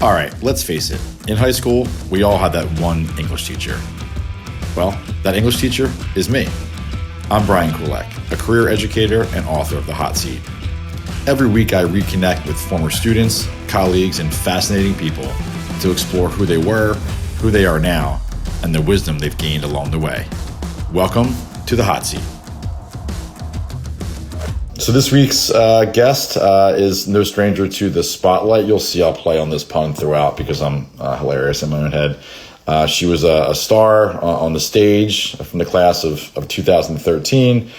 All right, let's face it. In high school, we all had that one English teacher. Well, that English teacher is me. I'm Brian Kulak, a career educator and author of The Hot Seat. Every week, I reconnect with former students, colleagues, and fascinating people to explore who they were, who they are now, and the wisdom they've gained along the way. Welcome to The Hot Seat. So this week's guest is no stranger to the spotlight. You'll see I'll play on this pun throughout because I'm hilarious in my own head. She was a star on the stage from the class of 2013.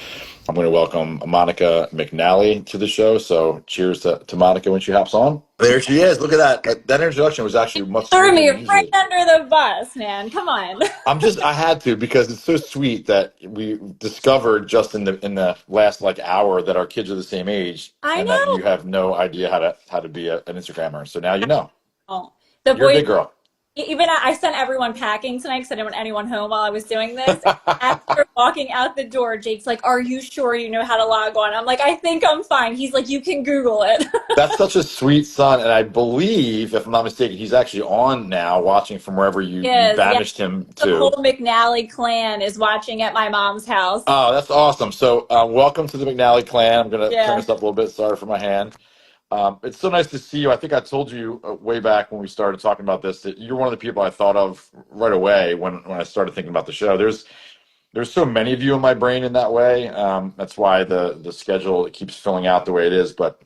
I'm going to welcome Monica Mcnally to the show. So cheers to Monica when she hops on. There she is. Look at that. That introduction was actually much Threw smoother me than right usually. under the bus, man. Come on. I had to because it's so sweet that we discovered just in the last hour that our kids are the same age I and that know. you have no idea how to be an Instagrammer. So now you know. Oh, the You're a boys, big girl. even I sent everyone packing tonight because I didn't want anyone home while I was doing this. After walking out the door, Jake's like, "Are you sure you know how to log on?" I'm like, "I think I'm fine." He's like, "You can Google it." That's such a sweet son, and I believe, if I'm not mistaken, he's actually on now, watching from wherever you Yes, yeah. banished him The whole to. Mcnally clan is watching at my mom's house. Oh, that's awesome. So, welcome to the McNally clan. I'm going to turn Yeah. this up a little bit. Sorry for my hand. It's so nice to see you. I think I told you way back when we started talking about this that you're one of the people I thought of right away when I started thinking about the show. There's so many of you in my brain in that way. That's why the schedule it keeps filling out the way it is. But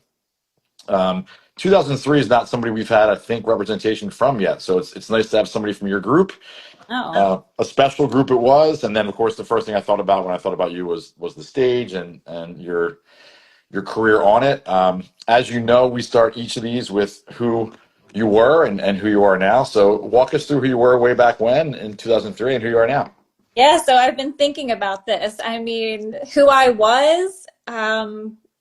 2003 is not somebody we've had, I think, representation from yet. So it's nice to have somebody from your group. Oh. A special group it was, and then of course the first thing I thought about when I thought about you was the stage and your career on it. As you know, we start each of these with who you were and who you are now. So walk us through who you were way back when in 2003 and who you are now. Yeah, so I've been thinking about this. I mean, who I was,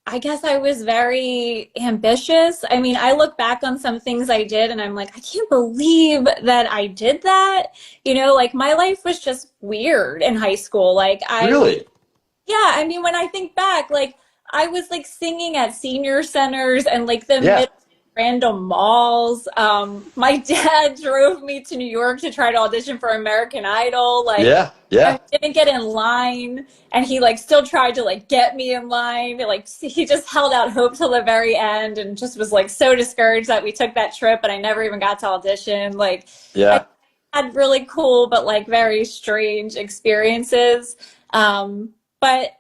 I guess I was very ambitious. I mean, I look back on some things I did and I'm like, I can't believe that I did that. Like my life was just weird in high school. Really? Yeah, I mean, when I think back, I was like singing at senior centers and like the Yeah. middle random malls. My dad drove me to New York to try to audition for American Idol. Yeah. Yeah. I didn't get in line, and he like still tried to like get me in line. Like he just held out hope till the very end, and just was like so discouraged that we took that trip, and I never even got to audition. I Yeah. had really cool but like very strange experiences. But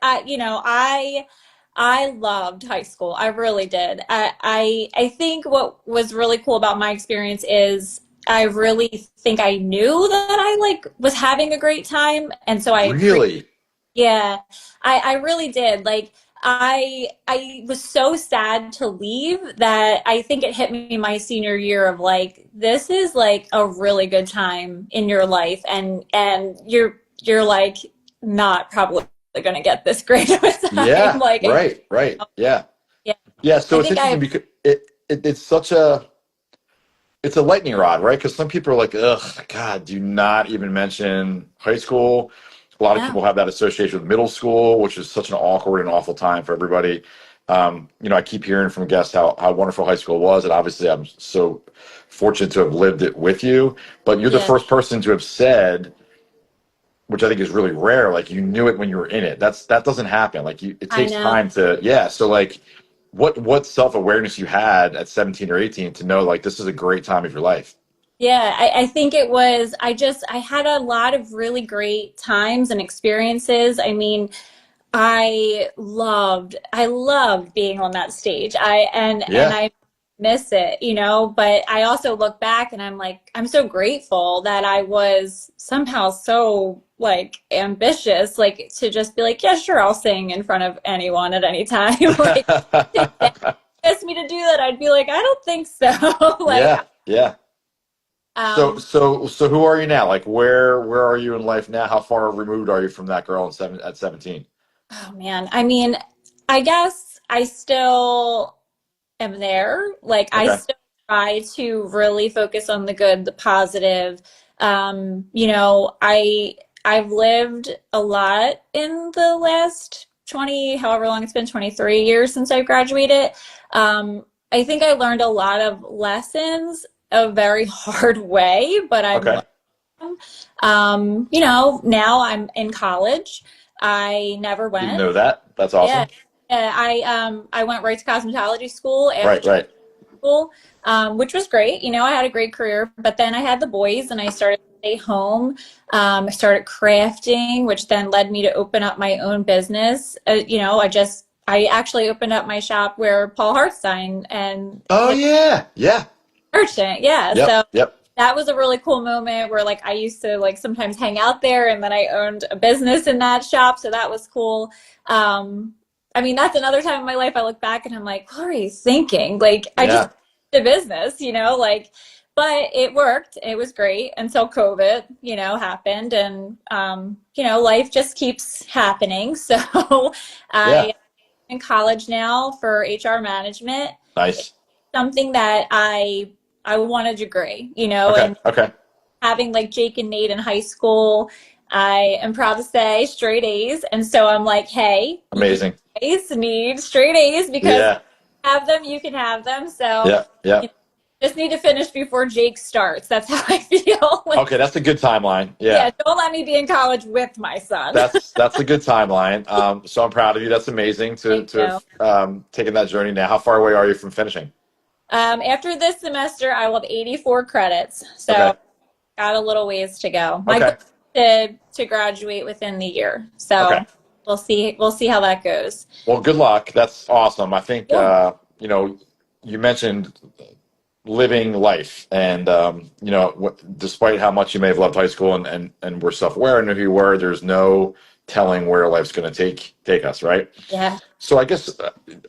I loved high school. I really did. I think what was really cool about my experience is I really think I knew that I like was having a great time, and so I appreciated. Really? Yeah, I really did. I was so sad to leave that I think it hit me my senior year of like this is like a really good time in your life, and you're like not probably going to get this great of a time. Yeah. Right. Right. Yeah. Yeah, Yeah. So I it's think interesting I because it's such it's a lightning rod, right? Because some people are like, ugh, God, do not even mention high school. A lot of yeah people have that association with middle school, which is such an awkward and awful time for everybody. I keep hearing from guests how wonderful high school was. And obviously, I'm so fortunate to have lived it with you. But you're the yeah first person to have said, which I think is really rare, like you knew it when you were in it. That doesn't happen. It I takes know. time to, yeah. So what self-awareness you had at 17 or 18 to know like this is a great time of your life. Yeah, I think it was, I had a lot of really great times and experiences. I mean, I loved being on that stage. And Yeah. I miss it, but I also look back and I'm like, I'm so grateful that I was somehow so like ambitious, like to just be like, yeah, sure, I'll sing in front of anyone at any time. Like, if they asked me to do that, I'd be like, I don't think so. Like, Yeah. Yeah. So um, so who are you now? Like where are you in life now? How far removed are you from that girl at 17? oh man, I mean, I guess I still am there. Like I Okay. still try to really focus on the good, the positive. I've lived a lot in the last 20, however long it's been, 23 years since I graduated. I think I learned a lot of lessons a very hard way, but I've Okay. learned. Now I'm in college. I never Didn't went. know that. That's Yeah. awesome. I went right to cosmetology school after Right, right. school, which was great. I had a great career, but then I had the boys and I started to stay home. I started crafting, which then led me to open up my own business. I actually opened up my shop where Paul Hartstein and Oh his yeah. Yeah. merchant. Yeah. Yep. So Yep. that was a really cool moment where like I used to like sometimes hang out there and then I owned a business in that shop. So that was cool. That's another time in my life I look back and I'm like, what are you thinking? Like I just Yeah. did business, but it worked. It was great until COVID, happened and life just keeps happening. So Yeah. I am in college now for HR management, Nice. something that I want a degree, Okay. and Okay. having like Jake and Nate in high school, I am proud to say straight A's. And so I'm like, hey, you Amazing. guys need straight A's because Yeah. have them, you can have them. So Yeah. Yeah. you know, just need to finish before Jake starts. That's how I feel. Like, Okay, that's a good timeline. yeah, Yeah. don't let me be in college with my son. That's a good timeline. So I'm proud of you. That's amazing to Thank to you. have taken that journey now. How far away are you from finishing? After this semester, I will have 84 credits. So Okay. got a little ways to go. My goal Okay. is to graduate within the year. Okay. So we'll see how that goes. Well, good luck. That's awesome. I think Yeah. you mentioned living life, and despite how much you may have loved high school and were self-aware and knew who you were, there's no telling where life's going to take us, right? Yeah. So I guess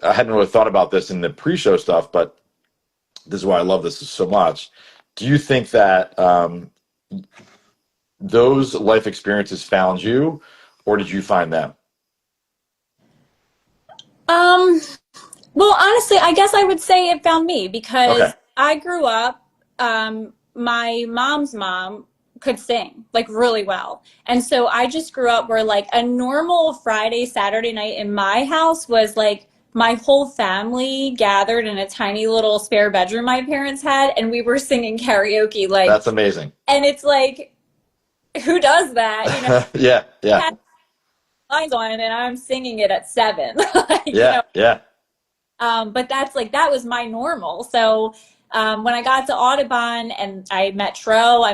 I hadn't really thought about this in the pre-show stuff, but this is why I love this so much. Do you think that those life experiences found you, or did you find them? Um, well, honestly, I guess I would say it found me Okay. because I grew up, my mom's mom could sing like really well. And so I just grew up where like a normal Friday, Saturday night in my house was like my whole family gathered in a tiny little spare bedroom my parents had and we were singing karaoke like That's amazing. and it's like who does that? Yeah, yeah, Had lines on and I'm singing it at 7. like, yeah, yeah, but that's like that was my normal. So when I got to Audubon and I met Tro,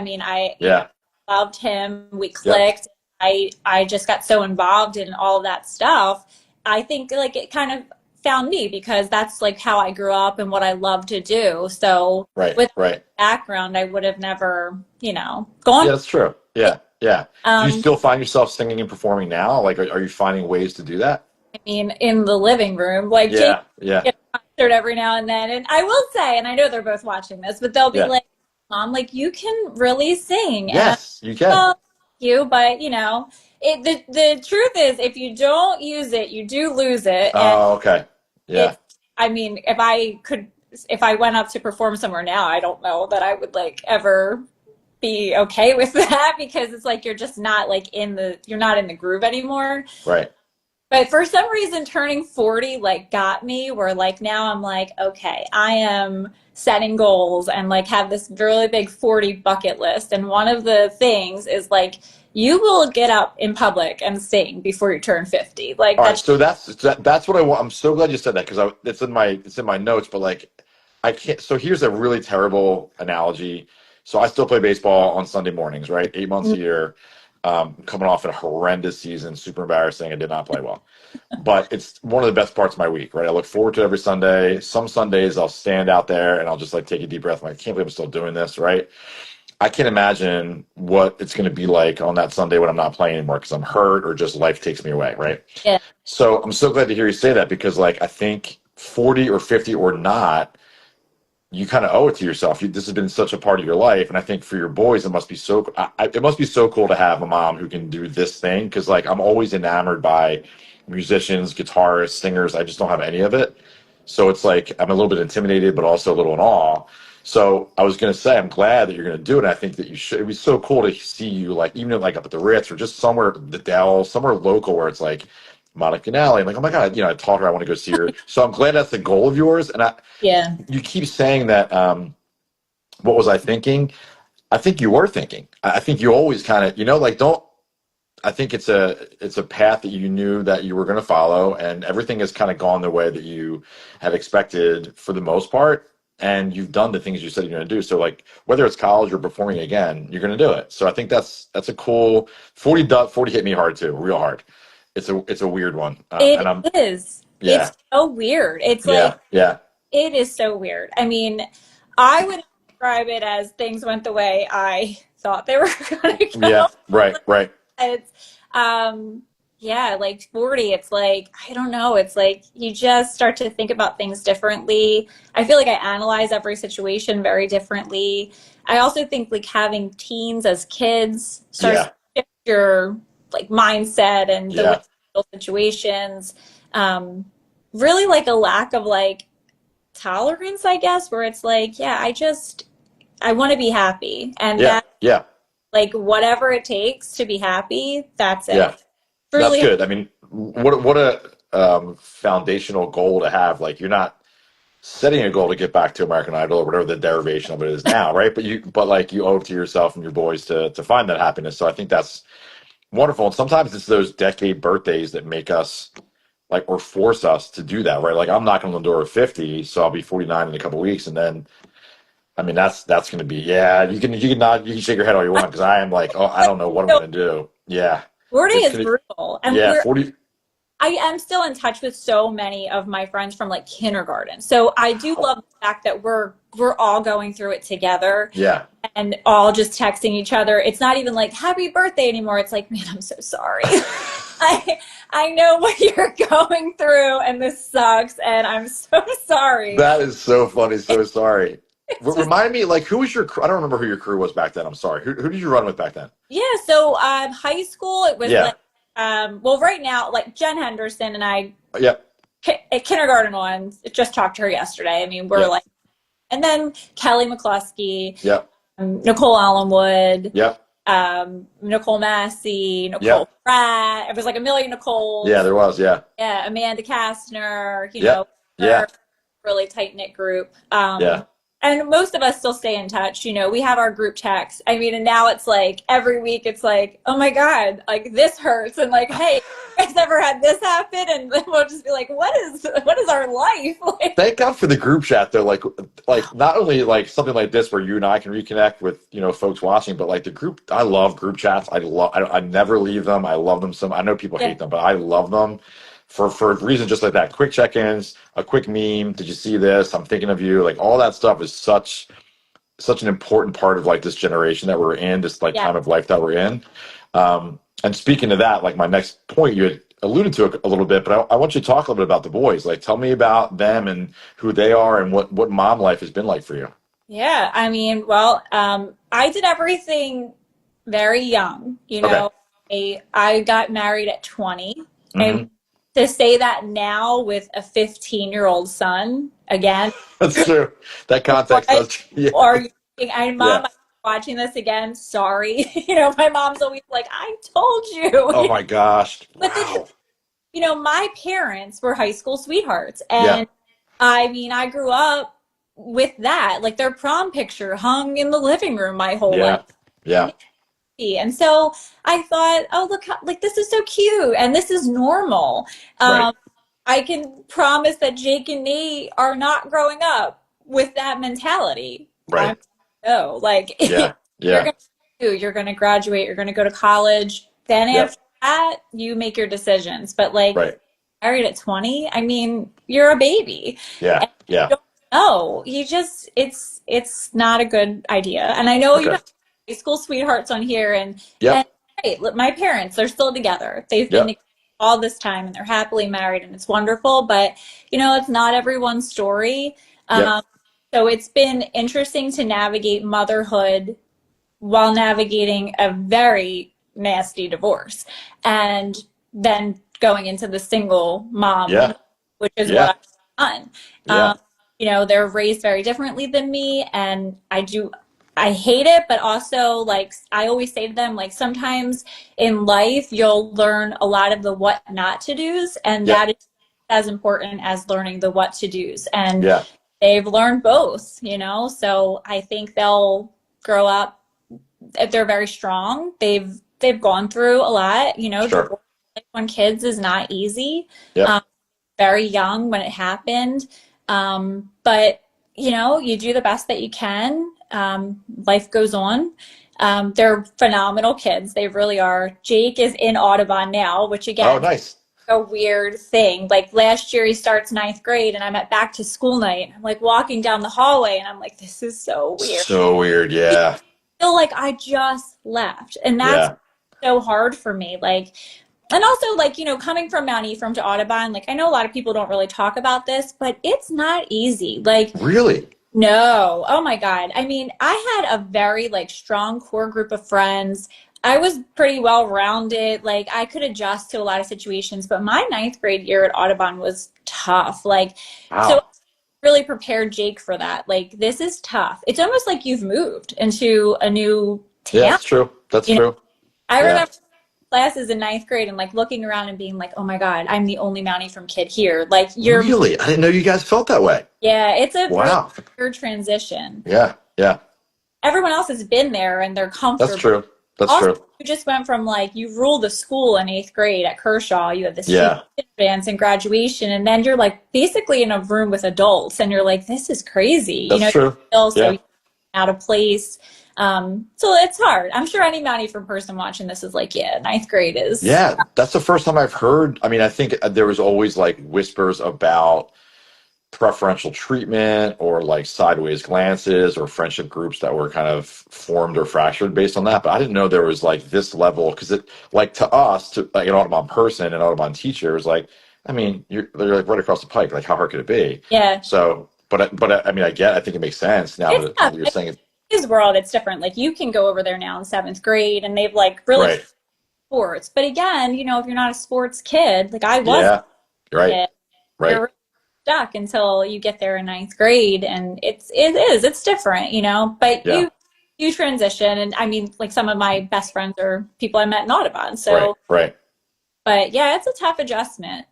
yeah, loved him. We yep. clicked. I just got so involved in all of that stuff. I think like it kind of found me because that's like how I grew up and what I love to do. So Right, with right. background, I would have never, Yeah, gone. that's true. Yeah, yeah. Do you Um, still find yourself singing and performing now? Like, are you finding ways to do that? in the living room, like Jake Yeah, yeah, get a concert every now and then. And I will say, and I know they're both watching this, but they'll be yeah. like, Mom, like you can really sing. And I'm Yes, you can. well, thank you, but the truth is if you don't use it, you do lose it. And Oh, okay. Yeah, it's if I went up to perform somewhere now, I don't know that I would like ever be okay with that because it's like you're just not like you're not in the groove anymore. right. But for some reason, turning 40 like got me where like now I'm like, okay, I am setting goals and like have this really big 40 bucket list. And one of the things is like you will get up in public and sing before you turn 50. Like All right, that's so that's what I want. I'm so glad you said that because it's in my notes. But like, I can't. So here's a really terrible analogy. So I still play baseball on Sunday mornings, right? 8 months a year. Coming off a horrendous season, super embarrassing. I did not play well, but it's one of the best parts of my week, right? I look forward to every Sunday. Some Sundays I'll stand out there and I'll just like take a deep breath. I'm like, I can't believe I'm still doing this, right? I can't imagine what it's going to be like on that Sunday when I'm not playing anymore because I'm hurt or just life takes me away, right? yeah, So I'm so glad to hear you say that because, like, I think 40 or 50 or not, you kind of owe it to yourself. This has been such a part of your life, and I think for your boys, it must be it must be so cool to have a mom who can do this thing because, like, I'm always enamored by musicians, guitarists, singers. I just don't have any of it, so it's like I'm a little bit intimidated, but also a little in awe. So I was gonna say, I'm glad that you're gonna do it. I think that you should. It'd be so cool to see you, like, even like up at the Ritz or just somewhere, the Dell, somewhere local where it's like Mcnally. I'm like, oh my god, I told her I want to go see her. So I'm glad that's the goal of yours. And yeah, you keep saying that what was I thinking? I think you were thinking. I think you always kind of, like don't. I think it's a path that you knew that you were going to follow, and everything has kind of gone the way that you had expected for the most part. And you've done the things you said you're going to do. So like whether it's college or performing again, you're going to do it. So I think that's a cool 40 hit me hard too, real hard. It's a weird one, and It I'm is. yeah It's so weird. It's like, yeah yeah it is so weird. I mean, I would describe it as things went the way I thought they were going to yeah go. right It's, yeah, like 40, it's like, I don't know. It's like you just start to think about things differently. I feel like I analyze every situation very differently. I also think like having teens as kids starts to yeah shift your like mindset and the way yeah you handle situations. Um, Really like a lack of like tolerance, I guess, where it's like, yeah, I want to be happy. And yeah that yeah like whatever it takes to be happy, that's yeah. it. That's Truly, good. I mean, what a foundational goal to have. Like you're not setting a goal to get back to American Idol or whatever the derivation of it is now, right? But like you owe it to yourself and your boys to find that happiness. So I think that's wonderful. And sometimes it's those decade birthdays that make us like or force us to do that, right? Like I'm knocking on the door of 50, so I'll be 49 in a couple of weeks, and then I mean that's going to be yeah. You can shake your head all you want because I am like oh I don't know what I'm so going to do. Yeah, 40 it's is gonna brutal. And yeah 40. I am still in touch with so many of my friends from like kindergarten. So I do Wow. love the fact that we're all going through it together Yeah. and all just texting each other. It's not even like happy birthday anymore. It's like, man, I'm so sorry. I know what you're going through and this sucks and I'm so sorry. That is so funny. So sorry. It's just Remind me, like, who was your crew? I don't remember who your crew was back then. I'm sorry. Who did you run with back then? yeah, so high school it was Yeah. like well right now like Jen Henderson and I Yep. at kindergarten ones just talked to her yesterday. I mean, we're Yep. like and then Kelly McCluskey, Yep. Nicole Allenwood, Yep. Nicole Massey, Nicole Yep. Pratt. It was like a million Yeah, Nicoles. there was. Yeah. Yeah, Amanda Kastner, Yep. her Yeah. really tight knit group. Yeah. And most of us still stay in touch. We have our group texts. I mean, and now it's like every week it's like, oh my God, like this hurts. And like, hey, you guys ever had this happen? And then we'll just be like, what is our life? Like, Thank God for the group chat though. Like not only like something like this where you and I can reconnect with folks watching, but like the group. I love group chats. I never leave them. I love them. I know people yeah, hate them, but I love them for reasons just like that. Quick check-ins, a quick meme. Did you see this? I'm thinking of you. Like all that stuff is such an important part of like this generation that we're in, this like yeah. time of life that we're in. And speaking of that, like my next point, you had alluded to it a little bit, but I want you to talk a little bit about the boys. Like, tell me about them and who they are and what mom life has been like for you. Yeah, I mean, well, I did everything very young. Okay. I got married at 20. And Hmm. to say that now with a 15-year-old son, again, That's true. That context what does. Yeah. are you thinking? Mom, Yeah. I'm watching this again. Sorry. My mom's always like, I told you. Oh my gosh. But the thing, Wow. my parents were high school sweethearts. Yeah. And I mean, I grew up with that. Like their prom picture hung in the living room my whole life. Yeah. Yeah. And so I thought, oh, look, like this is so cute and this is normal. Right. Um, I can promise that Jake and Nate are not growing up with that mentality. Right. No, like Yeah. you're Yeah. gonna you're gonna graduate, you're gonna go to college. Then Yep. after that, you make your decisions. But like Right. married at 20, I mean, you're a baby. Yeah. And Yeah. you don't know. It's not a good idea. And I know you Okay. have high school sweethearts on here and Yep. hey, look, my parents, they're still together. They've been Yep. together all this time and they're happily married and it's wonderful, but it's not everyone's story. Yep. Um, so it's been interesting to navigate motherhood while navigating a very nasty divorce and then going into the single mom, Yeah. which is Yeah. what I've done. Yeah. They're raised very differently than me, and I hate it, but also like I always say to them, like sometimes in life you'll learn a lot of the what not to do's, and Yep. that is as important as learning the what to do's. And Yeah. they've learned both, so I think they'll grow up. They're very strong. They've gone through a lot. Sure. Divorce like when kids is not easy. Yep. Um, very young when it happened. But you do the best that you can. Life goes on. They're phenomenal kids. They really are. Jake is in Audubon now, which Oh, again, nice. a weird thing. Like last year, he starts ninth grade, and I'm at back to school night. I'm like walking down the hallway, and I'm like, this is so weird. So weird. Yeah. I feel like I just left, and that's Yeah. so hard for me. Like, and also like coming from Mount Ephraim to Audubon, like I know a lot of people don't really talk about this, but it's not easy. Like, Really? no. Oh my God. I mean, I had a very like strong core group of friends. I was pretty well rounded. Like I could adjust to a lot of situations, but my ninth grade year at Audubon was tough. Like, so Wow. really prepared Jake for that. Like, this is tough. It's almost like you've moved into a new Yeah, town. that's true. That's You know, true. I Yeah. remember classes in ninth grade and like looking around and being like, oh my God, I'm the only Mount Ephraim kid here. Like, Really? I didn't know you guys felt that way. yeah, it's a really Wow. weird transition. Yeah. Yeah. Everyone else has been there and they're That's comfortable. true. That's Also, true. you just went from like you ruled the school in eighth grade at Kershaw. You had this huge Yeah. advance and graduation, and then you're like basically in a room with adults, and you're like, this is crazy. That's You true. feel so Yeah. out of place. So it's hard. I'm sure any Mount Ephraim person watching this is like, yeah, ninth grade is. Yeah. That's the first time I've heard. I mean, I think there was always like whispers about preferential treatment or like sideways glances or friendship groups that were kind of formed or fractured based on that. But I didn't know there was like this level because it like to us, to like an Audubon person, an Audubon teacher is like, I mean, they're like right across the pike. Like, how hard could it be? Yeah, So, I mean, I think it makes sense now it's that tough. you're Like, saying it. his world, it's different. Like you can go over there now in seventh grade, and they've like really Right. sports. But again, if you're not a sports kid, like I was Yeah. a Right. kid, Right. you're stuck until you get there in ninth grade, and it's different, but Yeah. you transition. And I mean, like some of my best friends are people I met in Audubon, Right. so Right. but yeah, it's a tough adjustment.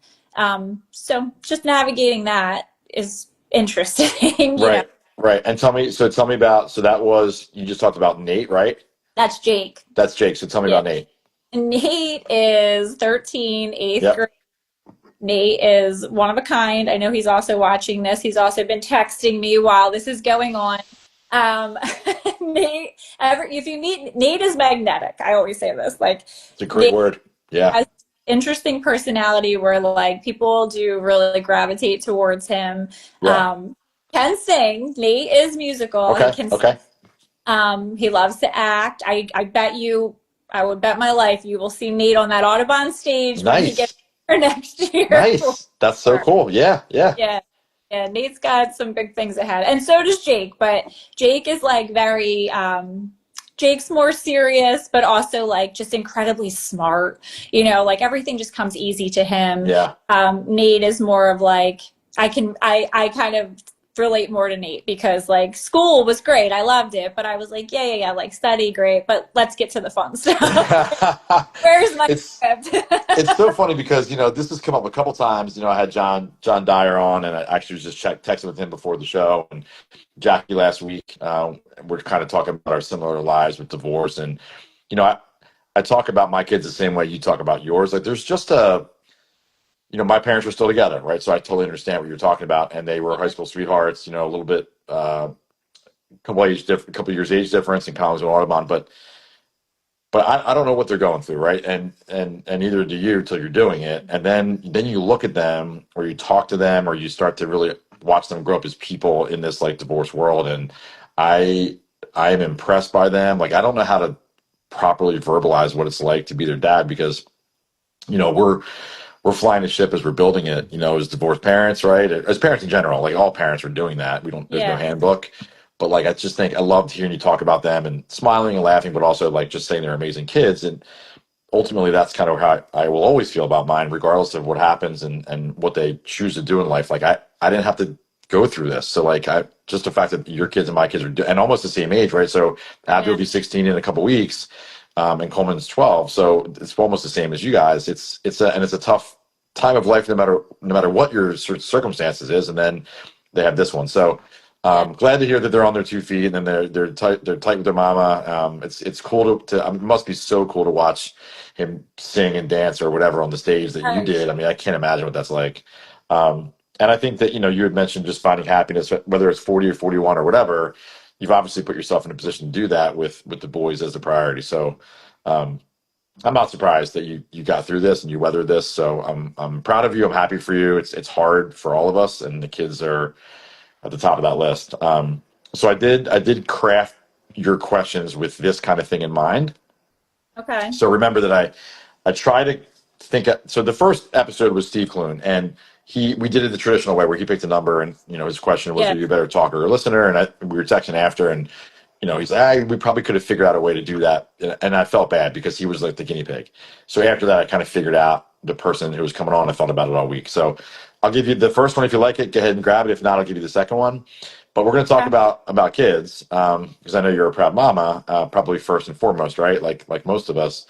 So just navigating that is interesting. Right. Right. And tell me about, so that was, you just talked about Nate, right? That's Jake. That's Jake. So tell me Yeah, about Nate. Nate is 13, eighth Yep. grade. Nate is one of a kind. I know he's also watching this. He's also been texting me while this is going on. Um, Nate, if you meet Nate, is magnetic. I always say this. Like It's a great Nate word. Yeah. has interesting personality where like people do really gravitate towards him. Yeah. Can sing. Nate is musical. He Okay. can. Okay. He loves to act. I would bet my life you will see Nate on that Audubon stage when he gets Nice. here next year. Nice. That's so cool. Yeah. Yeah. Yeah. Yeah, Nate's got some big things ahead. And so does Jake, but Jake is like very Jake's more serious, but also like just incredibly smart. Like everything just comes easy to him. Yeah. Nate is more of like I kind of relate more to Nate because like school was great. I loved it, but I was like, yeah, like study great, but let's get to the fun stuff. Where's my It's script? it's so funny because this has come up a couple times. I had John Dyer on, and I actually was just texting with him before the show, and Jackie last week. We're kind of talking about our similar lives with divorce, and I talk about my kids the same way you talk about yours. Like there's just my parents were still together, right? So I totally understand what you're talking about, and they were high school sweethearts. A little bit, couple years age difference, and college and Audubon, but I don't know what they're going through, right? And neither do you till you're doing it. And then you look at them or you talk to them or you start to really watch them grow up as people in this like divorce world. And I am impressed by them. Like I don't know how to properly verbalize what it's like to be their dad because we're flying the ship as we're building it, as divorced parents, right? As parents in general, like all parents are doing that. There's no Yeah. handbook. But like, I just think I loved hearing you talk about them and smiling and laughing, but also like just saying they're amazing kids. And ultimately, that's kind of how I will always feel about mine, regardless of what happens and what they choose to do in life. Like I didn't have to go through this. So like, just the fact that your kids and my kids are and almost the same age, right? So Abby will be 16 in a couple weeks, and Coleman's 12. So it's almost the same as you guys. It's a tough time of life, no matter what your circumstances is. And then they have this one. So Yeah. glad to hear that they're on their 2 feet and then they're tight with their mama. It's cool to it must be so cool to watch him sing and dance or whatever on the stage that you Oh, did. I mean, I can't imagine what that's like. And I think that, you had mentioned just finding happiness, whether it's 40 or 41 or whatever. You've obviously put yourself in a position to do that with the boys as the priority. So um, I'm not surprised that you got through this and you weathered this. So I'm proud of you. I'm happy for you. It's hard for all of us, and the kids are at the top of that list. So I did craft your questions with this kind of thing in mind. okay. So remember that I try to think. So the first episode was Steve Kloon, and we did it the traditional way where he picked a number, and his question was, Yeah. "Are you a better talker or listener?" And we were texting after, and he's like, we probably could have figured out a way to do that, and I felt bad because he was like the guinea pig. So after that, I kind of figured out the person who was coming on. I thought about it all week. So I'll give you the first one if you like it. Go ahead and grab it. If not, I'll give you the second one. But we're going to talk Okay. about kids because I know you're a proud mama, probably first and foremost, right? Like most of us.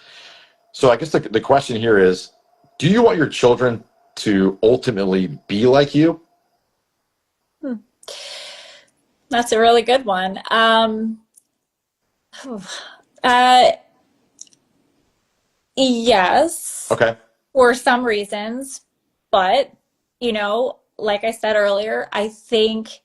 So I guess the question here is, do you want your children to ultimately be like you? Hmm. That's a really good one. Uh, yes, Okay. for some reasons, but like I said earlier, I think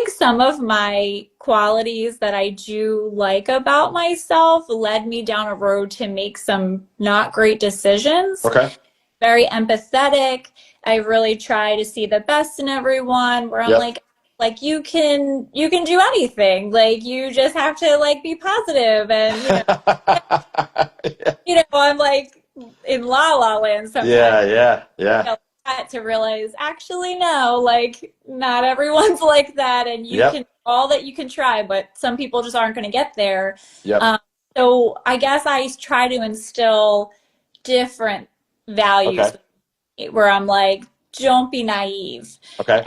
some of my qualities that I do like about myself led me down a road to make some not great decisions. Okay. Very empathetic. I really try to see the best in everyone, where I'm Yep. like you can do anything. Like you just have to like be positive and I'm like in la la land sometimes. Yeah, yeah, yeah. To realize actually no, like not everyone's like that, and you Yep, can all that you can try, but some people just aren't going to get there. yep. um, so I guess I try to instill different Okay, values where I'm like, don't be naive, okay.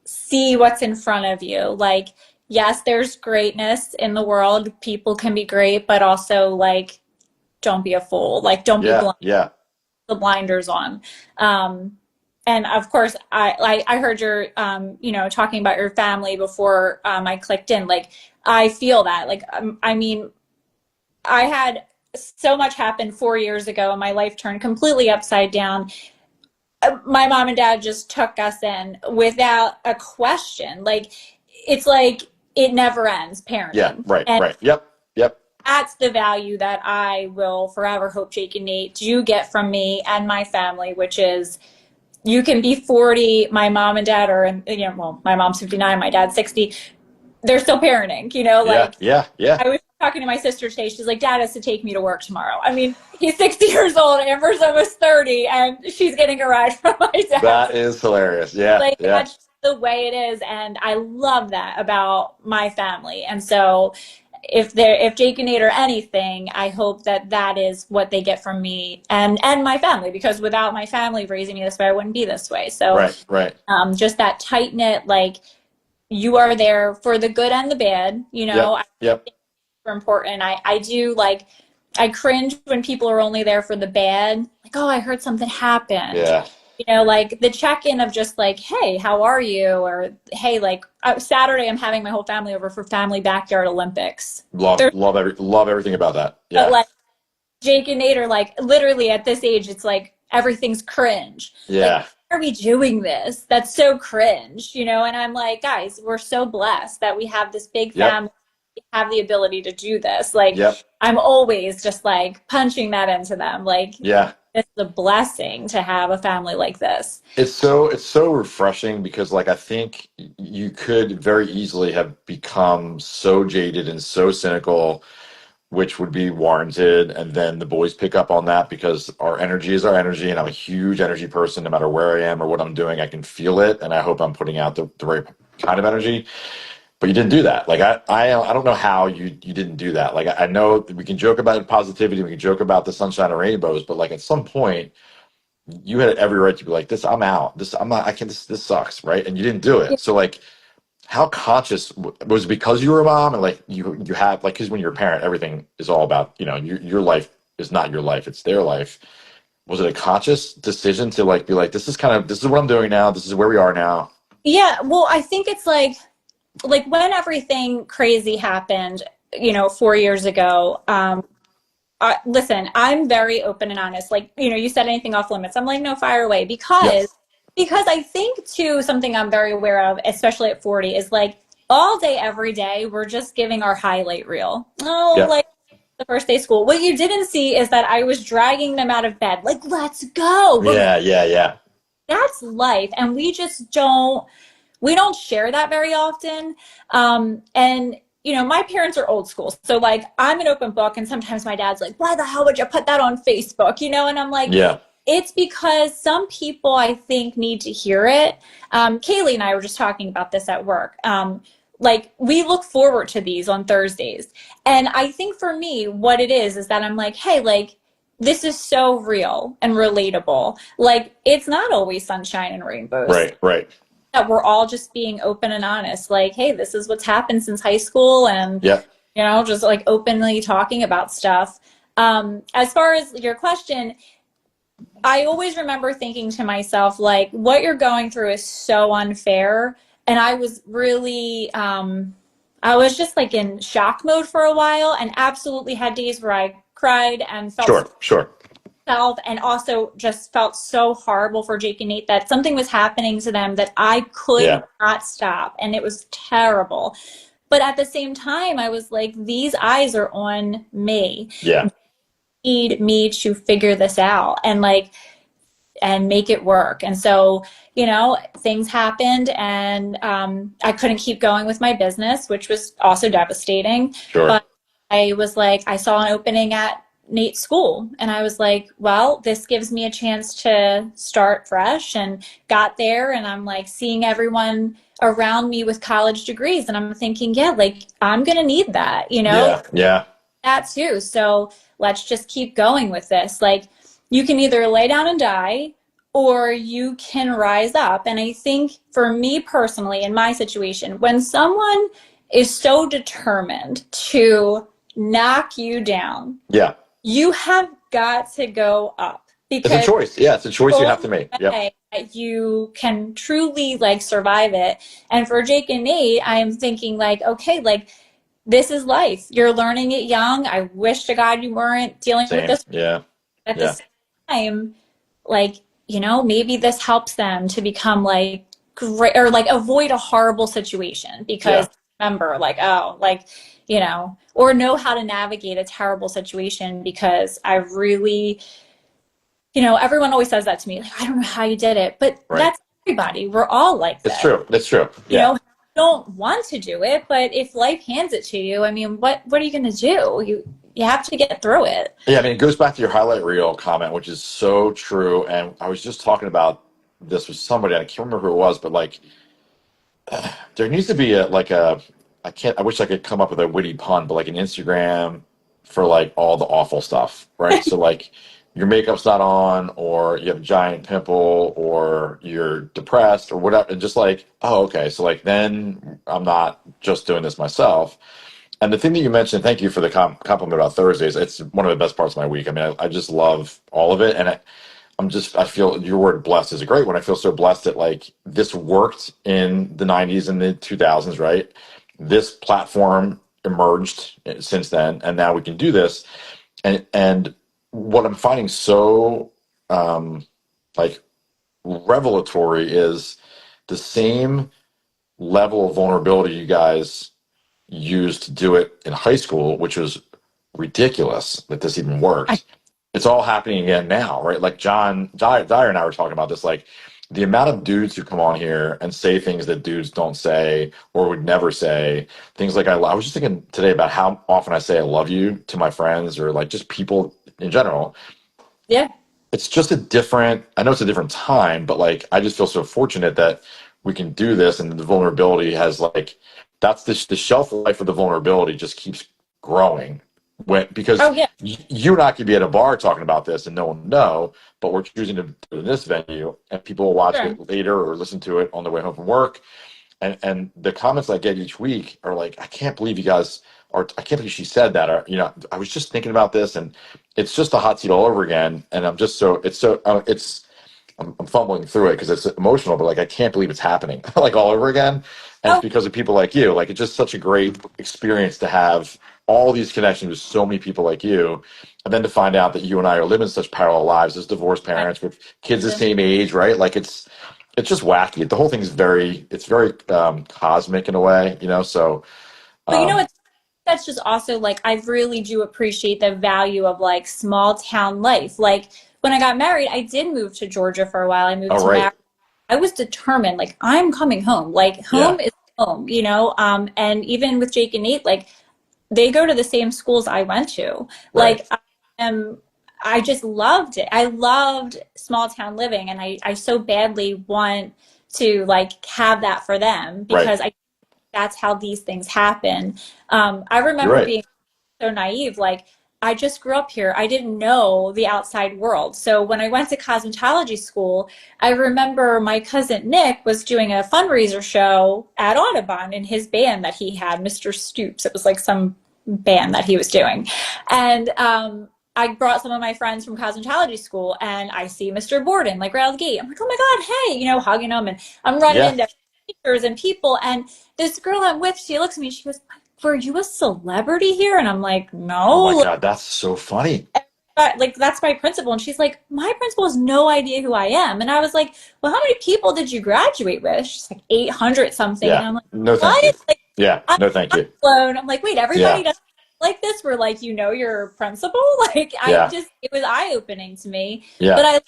see what's in front of you. Like, yes, there's greatness in the world, people can be great, but also like don't be a fool, like don't be Yeah, blind, yeah, the blinders on. Um, and of course, I heard your talking about your family before I clicked in. Like I feel that. Like I mean, I had so much happen 4 years ago, and my life turned completely upside down. My mom and dad just took us in without a question. Like it's like it never ends yeah. parenting, Right, and right. Yep, yep. that's the value that I will forever hope Jake and Nate do get from me and my family, which is you can be 40. My mom and dad are, well, my mom's 59, my dad's 60. They're still parenting, Yeah, like yeah, yeah. I was talking to my sister today. She's like, Dad has to take me to work tomorrow. I mean, he's 60 years old, Amber's almost 30, and she's getting a ride from my dad. That is hilarious. Yeah, Like, yeah. that's the way it is. And I love that about my family. And so, if Jake and Nate are anything, I hope that that is what they get from me and my family, because without my family raising me this way, I wouldn't be this way. So Right, right. just that tight knit, like you are there for the good and the bad. Yep, I yep. think it's important. I do like I cringe when people are only there for the bad. Like, oh, I heard something happened. Yeah. Like the check-in of just like, hey, how are you? Or hey, like Saturday, I'm having my whole family over for family backyard Olympics. Love, There's love everything about that. but Yeah, like Jake and Nate are like literally at this age, it's like everything's cringe. Like, yeah. why are we doing this? That's so cringe. And I'm like, guys, we're so blessed that we have this big Yep, family, we have the ability to do this. Like, yep. I'm always just like punching that into them. Like, Yeah. it's a blessing to have a family like this. It's so refreshing because like I think you could very easily have become so jaded and so cynical, which would be warranted. And then the boys pick up on that because our energy is our energy, and I'm a huge energy person. No matter where I am or what I'm doing, I can feel it, and I hope I'm putting out the right kind of energy. But you didn't do that. Like I don't know how you didn't do that. Like I know that we can joke about positivity, we can joke about the sunshine and rainbows, but like at some point you had every right to be like, this, I'm out. This, I'm not, I can't, this sucks, right? And you didn't do Yeah. it. So like, how conscious was it because you were a mom and like you have like, because when you're a parent, everything is all about, your life is not your life, it's their life. was it a conscious decision to like be like, this is what I'm doing now. This is where we are now. Yeah, well, I think it's like when everything crazy happened, 4 years ago. Listen, I'm very open and honest. Like, you said anything off limits. I'm like, no, fire away. Yep. Because I think too, something I'm very aware of, especially at 40, is like all day, every day, we're just giving our highlight reel. Oh, Yep. like the first day of school. What you didn't see is that I was dragging them out of bed. Like, let's go. Yeah. Yeah. Yeah. That's life. And we don't share that very often. And my parents are old school. So like I'm an open book, and sometimes my dad's like, why the hell would you put that on Facebook? And I'm like, Yeah. it's because some people I think need to hear it. Kaylee and I were just talking about this at work. Like we look forward to these on Thursdays. And I think for me, what it is that I'm like, hey, like this is so real and relatable. Like it's not always sunshine and rainbows. Right. Right. That we're all just being open and honest. Like, hey, this is what's happened since high school, and Yeah. just like openly talking about stuff. As far as your question, I always remember thinking to myself, like, what you're going through is so unfair. And I was really, I was just like in shock mode for a while, and absolutely had days where I cried and felt Sure. myself, and also just felt so horrible for Jake and Nate that something was happening to them that I could not stop. And it was terrible. But at the same time, I was like, these eyes are on me. Yeah. Need me to figure this out and make it work. And so, things happened, and I couldn't keep going with my business, which was also devastating. Sure. But I was like, I saw an opening at Nate's school, and I was like, well, this gives me a chance to start fresh, and got there, and I'm like seeing everyone around me with college degrees, and I'm thinking, yeah, like I'm gonna need that, Yeah. that too. So let's just keep going with this. Like you can either lay down and die, or you can rise up. And I think for me personally, in my situation, when someone is so determined to knock you down, Yeah. you have got to go up, It's a because choice. Yeah. It's a choice you have to make. Yeah. you can truly like survive it. And for Jake and Nate, I am thinking like, okay, like this is life. You're learning it young. I wish to God you weren't dealing with this at the same time. Like, maybe this helps them to become like great, or like avoid a horrible situation, because remember, like, oh, like, or know how to navigate a terrible situation, because I really, everyone always says that to me. Like, I don't know how you did it, but that's everybody. We're all like this. It's true. That's true. Yeah. You don't want to do it, but if life hands it to you, I mean, what are you going to do? You have to get through it. Yeah, I mean, it goes back to your highlight reel comment, which is so true. And I was just talking about this with somebody, I can't remember who it was, but like, there needs to be I wish I could come up with a witty pun, but like an Instagram for like all the awful stuff, right? So like your makeup's not on, or you have a giant pimple, or you're depressed, or whatever. And just like, oh, okay. So like, then I'm not just doing this myself. And the thing that you mentioned, thank you for the compliment about Thursdays. It's one of the best parts of my week. I mean, I just love all of it. And I feel your word blessed is a great one. I feel so blessed that like this worked in the 90s and the 2000s, right? This platform emerged since then, and now we can do this. And what I'm finding so like revelatory is the same level of vulnerability you guys used to do it in high school, which was ridiculous that this even worked. It's all happening again now, right? Like John Dyer and I were talking about this, like the amount of dudes who come on here and say things that dudes don't say or would never say. Things like I was just thinking today about how often I say I love you to my friends, or like just people in general. Yeah. It's just I know it's a different time, but like I just feel so fortunate that we can do this, and the vulnerability has like, that's the shelf life of the vulnerability just keeps growing. Because you and I could be at a bar talking about this and no one would know, but we're choosing to do it in this venue, and people will watch it later or listen to it on their way home from work. and the comments I get each week are like, I can't believe you guys are, I can't believe she said that. Or, I was just thinking about this, and it's just a hot seat all over again. And I'm just I'm fumbling through it because it's emotional, but like, I can't believe it's happening like all over again. And it's Oh, because of people like you. Like, it's just such a great experience to have all these connections with so many people like you. And then to find out that you and I are living such parallel lives as divorced I parents with kids the same age, right? Like, it's just wacky. The whole thing is very cosmic in a way, So, but you know um, what? That's just also like I really do appreciate the value of like small town life. Like when I got married, I did move to Georgia for a while. I moved all to Maryland. right, I was determined, like I'm coming home. Like yeah, home is home, you know. And even with Jake and Nate, like they go to the same schools I went to. right, Like am I just loved it. I loved small town living, and I so badly want to like have that for them right. because I that's how these things happen. I You're remember right. being so naive, like I just grew up here. I didn't know the outside world. So when I went to cosmetology school, I remember my cousin Nick was doing a fundraiser show at Audubon in his band that he had, Mr. Stoops. It was like some band that he was doing. And I brought some of my friends from cosmetology school and I see Mr. Borden like right out the gate. I'm like, oh my God, hey, hugging him and I'm running Yeah. into teachers and people. And this girl I'm with, she looks at me, she goes, were you a celebrity here? And I'm like, Oh my no, God, that's so funny. like that's my principal. And she's like, my principal has no idea who I am. And I was like, well, how many people did you graduate with? She's like 800 something. And Yeah. I'm like, No, thank you. what? Like, Yeah. I'm No, thank you. blown. I'm like, wait, everybody Yeah. does like this? We're like, your principal? Like, Yeah. it was eye opening to me. But Yeah.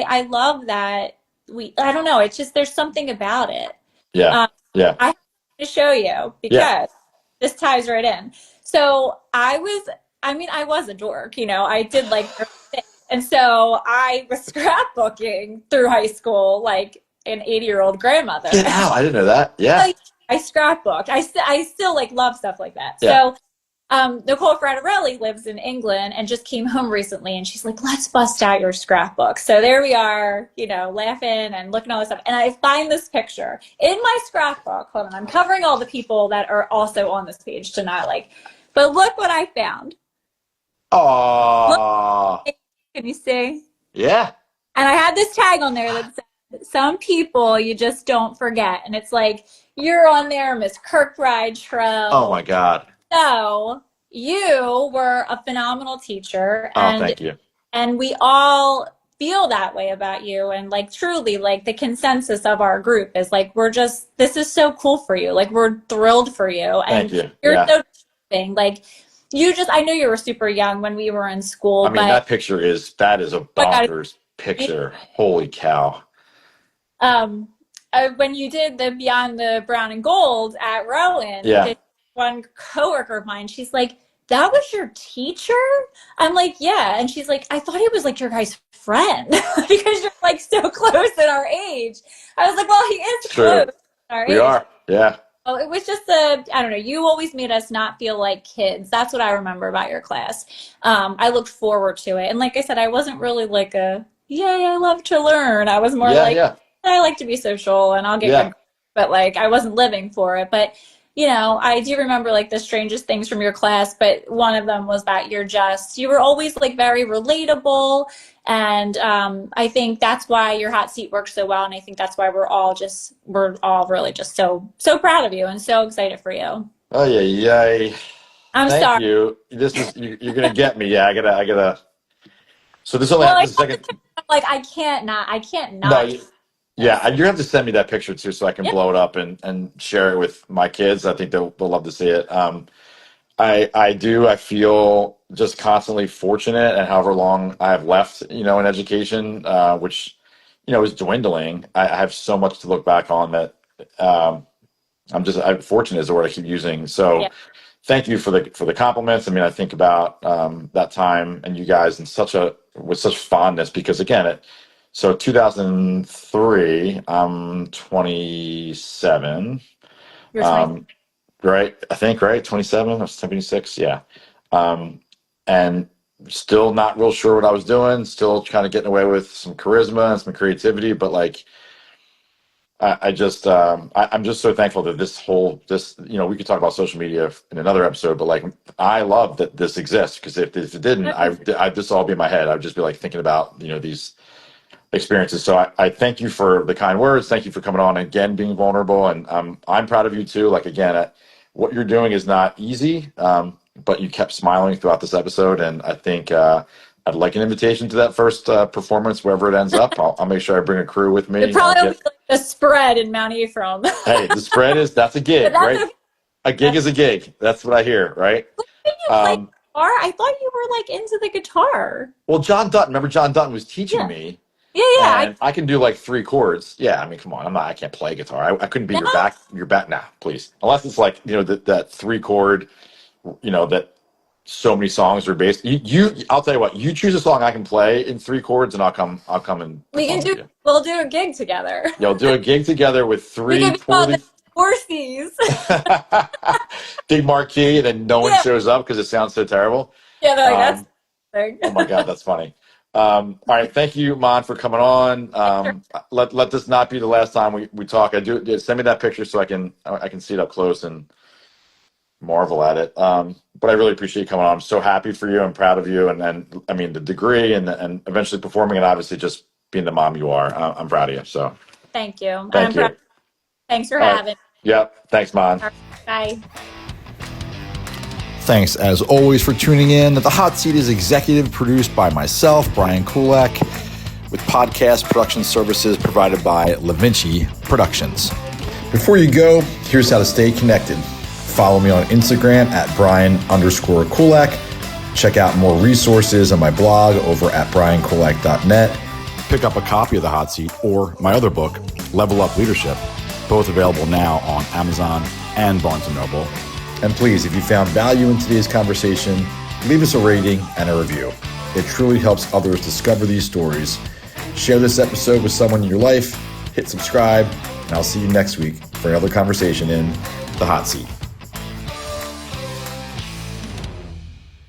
I love that I don't know. It's just, there's something about it. Yeah. Um, Yeah. I have to show you Yeah. because this ties right in. So I was a dork, I did like nerdy things. And so I was scrapbooking through high school like an 80-year-old grandmother. Get out. I didn't know that. Yeah. I scrapbooked. I still like love stuff like that. Yeah. So Nicole Fratarelli lives in England and just came home recently and she's like, let's bust out your scrapbook. So there we are, laughing and looking at all this stuff. And I find this picture in my scrapbook. Hold on, I'm covering all the people that are also on this page to not like, but look what I found. Look, Oh. can you see? Yeah. And I had this tag on there that said, some people you just don't forget. And it's like, you're on there, Miss Kirkbride Oh my Trow. God. So you were a phenomenal teacher Oh, thank you. and we all feel that way about you and like truly like the consensus of our group is like this is so cool for you. Like we're thrilled for you Thank and you. you're Yeah. so deserving. Like I know you were super young when we were in school, I mean, but that is a my God, bonkers picture. Holy cow. um, when you did the Beyond the Brown and Gold at Rowan, Yeah. this one coworker of mine, she's like, that was your teacher? I'm like, yeah. And she's like, I thought he was like your guy's friend because you're like so close in our age. I was like, well, he is It's close true. in our We age. are. Yeah. Oh, it was just I don't know, you always made us not feel like kids. That's what I remember about your class. I looked forward to it. And like I said, I wasn't really like yay, I love to learn. I was more Yeah. like, Yeah. I like to be social and I'll get Yeah. good, but like I wasn't living for it. But I do remember like the strangest things from your class, but one of them was that you were always like very relatable. And I think that's why your hot seat works so well. And I think that's why we're all really just so proud of you and so excited for you. Oh yeah. Yay. I'm Thank sorry. you. You're gonna get me. Yeah. I gotta. So this only Well, I happens a saw this second. picture, I'm like, I can't No. not Yeah, this. you have to send me that picture too, so I can Yeah. blow it up and share it with my kids. I think they'll love to see it. I do. I feel just constantly fortunate, and however long I have left, in education, which is dwindling. I have so much to look back on that. Um, I'm fortunate is the word I keep using. So Yeah. thank you for the compliments. I mean, I think about that time and you guys with such fondness because again, 2003, I'm 27. You're 20. Um, right, I think, right, 27. I was 76. Yeah. And still not real sure what I was doing. Still kind of getting away with some charisma and some creativity, but like I'm just so thankful that we could talk about social media in another episode, but like, I love that this exists, because if it didn't, I this all be in my head. I'd just be like thinking about, these experiences. So I thank you for the kind words. Thank you for coming on again, being vulnerable. And I'm proud of you too. Like, again, what you're doing is not easy, but you kept smiling throughout this episode. And I think I'd like an invitation to that first performance, wherever it ends up. I'll make sure I bring a crew with me. It probably will be like a spread in Mount Ephraim. Hey, the spread that's a gig, right? Okay. A gig is a gig. That's what I hear, right? Did you play guitar? I thought you were like into the guitar. Well, remember John Dutton was teaching me. Yeah. And I can do like 3 chords. Yeah, I mean, come on. I can't play guitar. I couldn't be your back. Nah, please. Unless it's like, that 3 chord, that so many songs are based. I'll tell you what, you choose a song I can play in 3 chords, and I'll come and we'll do a gig together. You'll do a gig together with 3 Horsies. Big marquee, and then no one shows up because it sounds so terrible. Yeah, they're like, that's oh my God, that's funny. All right, thank you, Mon, for coming on. Let this not be the last time we talk. Send me that picture so I can see it up close and marvel at it. But I really appreciate you coming on. I'm so happy for you. I'm proud of you. And then, I mean, the degree and eventually performing, and obviously just being the mom you are. I'm proud of you. So thank you. Thank you. Thanks for having me. Yep. Thanks, Mon. Bye. Thanks, as always, for tuning in. The Hot Seat is executive produced by myself, Brian Kulak, with podcast production services provided by LaVinci Productions. Before you go, here's how to stay connected. Follow me on Instagram at Brian_Kulak. Check out more resources on my blog over at briankulak.net. Pick up a copy of The Hot Seat or my other book, Level Up Leadership, both available now on Amazon and Barnes & Noble. And please, if you found value in today's conversation, leave us a rating and a review. It truly helps others discover these stories. Share this episode with someone in your life, hit subscribe, and I'll see you next week for another conversation in The Hot Seat.